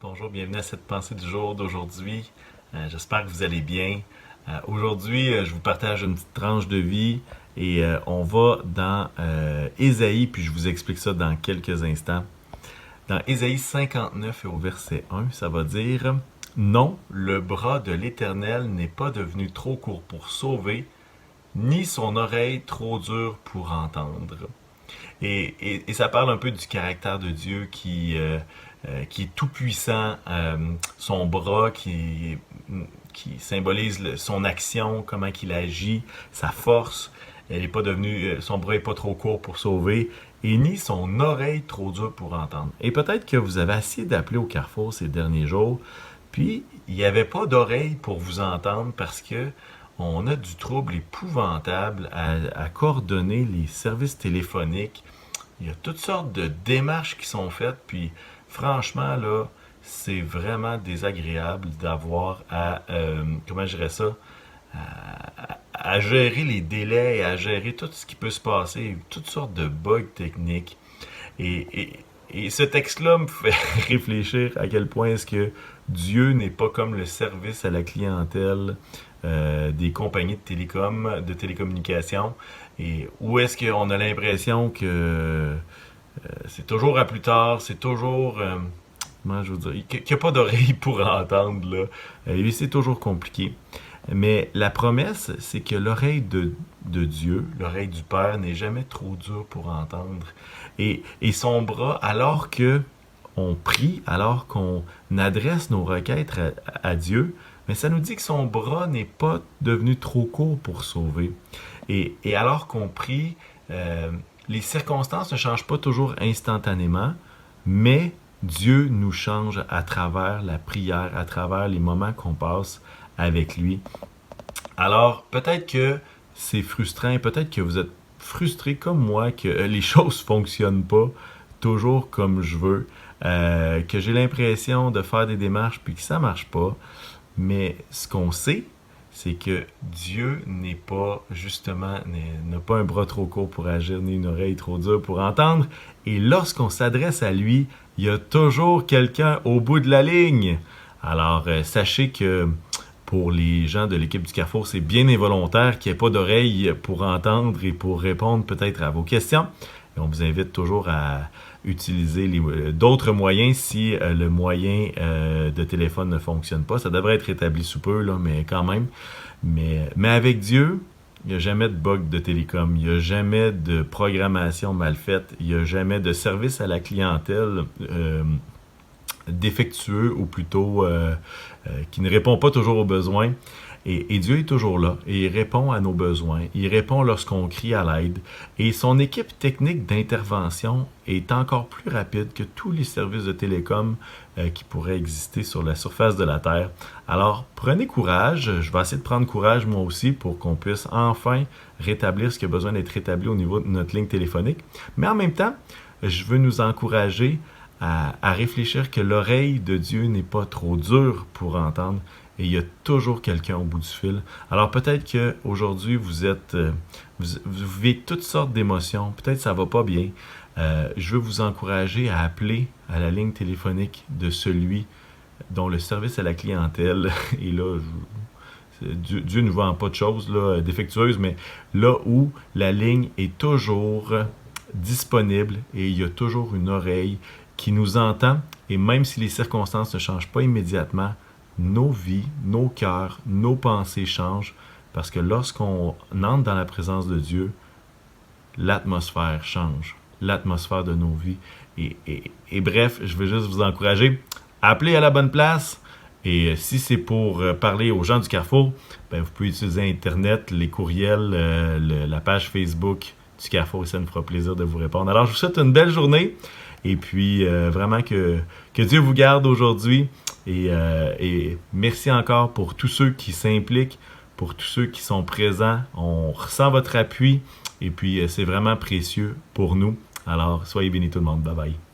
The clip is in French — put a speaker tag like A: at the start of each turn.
A: Bonjour, bienvenue à cette pensée du jour d'aujourd'hui. J'espère que vous allez bien. Aujourd'hui, je vous partage une petite tranche de vie et on va dans Ésaïe, puis je vous explique ça dans quelques instants. Dans Ésaïe 59 et au verset 1, ça va dire Non, le bras de l'Éternel n'est pas devenu trop court pour sauver, ni son oreille trop dure pour entendre. Et ça parle un peu du caractère de Dieu qui est tout puissant, son bras qui symbolise son action, comment il agit, sa force. Elle est pas devenue, son bras est pas trop court pour sauver, et ni son oreille trop dure pour entendre. Et peut-être que vous avez essayé d'appeler au Carrefour ces derniers jours, puis il n'y avait pas d'oreille pour vous entendre parce que on a du trouble épouvantable à coordonner les services téléphoniques. Il y a toutes sortes de démarches qui sont faites, puis franchement, là, c'est vraiment désagréable d'avoir comment je dirais ça, à gérer les délais et à gérer tout ce qui peut se passer, toutes sortes de bugs techniques. Et, et, et ce texte-là me fait réfléchir à quel point est-ce que Dieu n'est pas comme le service à la clientèle des compagnies de télécommunications. Et où est-ce qu'on a l'impression que c'est toujours à plus tard, c'est toujours, comment je veux dire, qu'il n'y a pas d'oreille pour entendre, là. Et c'est toujours compliqué. Mais la promesse, c'est que l'oreille de Dieu, l'oreille du Père, n'est jamais trop dure pour entendre. Et son bras, alors que on prie, alors qu'on adresse nos requêtes à Dieu, mais ça nous dit que son bras n'est pas devenu trop court pour sauver. Et alors qu'on prie, les circonstances ne changent pas toujours instantanément, mais Dieu nous change à travers la prière, à travers les moments qu'on passe avec lui. Alors, peut-être que c'est frustrant, peut-être que vous êtes frustré comme moi, que les choses fonctionnent pas toujours comme je veux, que j'ai l'impression de faire des démarches puis que ça marche pas. Mais ce qu'on sait, c'est que Dieu n'est pas, justement, n'a pas un bras trop court pour agir, ni une oreille trop dure pour entendre. Et lorsqu'on s'adresse à lui, il y a toujours quelqu'un au bout de la ligne. Alors, sachez que pour les gens de l'équipe du Carrefour, c'est bien involontaire qu'il n'y ait pas d'oreille pour entendre et pour répondre peut-être à vos questions. Et on vous invite toujours à utiliser d'autres moyens si le moyen de téléphone ne fonctionne pas. Ça devrait être établi sous peu, là, mais quand même. Mais avec Dieu, il n'y a jamais de bug de télécom, il n'y a jamais de programmation mal faite, il n'y a jamais de service à la clientèle défectueux ou plutôt qui ne répond pas toujours aux besoins. Et Dieu est toujours là et il répond à nos besoins. Il répond lorsqu'on crie à l'aide. Et son équipe technique d'intervention est encore plus rapide que tous les services de télécom qui pourraient exister sur la surface de la Terre. Alors, prenez courage. Je vais essayer de prendre courage moi aussi pour qu'on puisse enfin rétablir ce qui a besoin d'être rétabli au niveau de notre ligne téléphonique. Mais en même temps, je veux nous encourager à réfléchir que l'oreille de Dieu n'est pas trop dure pour entendre. Et il y a toujours quelqu'un au bout du fil. Alors peut-être qu'aujourd'hui, vous vivez toutes sortes d'émotions. Peut-être que ça va pas bien. Je veux vous encourager à appeler à la ligne téléphonique de celui dont le service à la clientèle est là. Dieu ne vend pas de choses là, défectueuses, mais là où la ligne est toujours disponible et il y a toujours une oreille qui nous entend. Et même si les circonstances ne changent pas immédiatement, nos vies, nos cœurs, nos pensées changent parce que lorsqu'on entre dans la présence de Dieu, l'atmosphère change, l'atmosphère de nos vies. Et bref, je veux juste vous encourager, appelez à la bonne place. Et si c'est pour parler aux gens du Carrefour, ben vous pouvez utiliser Internet, les courriels, la page Facebook du Carrefour et ça nous fera plaisir de vous répondre. Alors, je vous souhaite une belle journée et puis vraiment que Dieu vous garde aujourd'hui. Et merci encore pour tous ceux qui s'impliquent, pour tous ceux qui sont présents. On ressent votre appui et puis c'est vraiment précieux pour nous. Alors, soyez bénis tout le monde. Bye bye.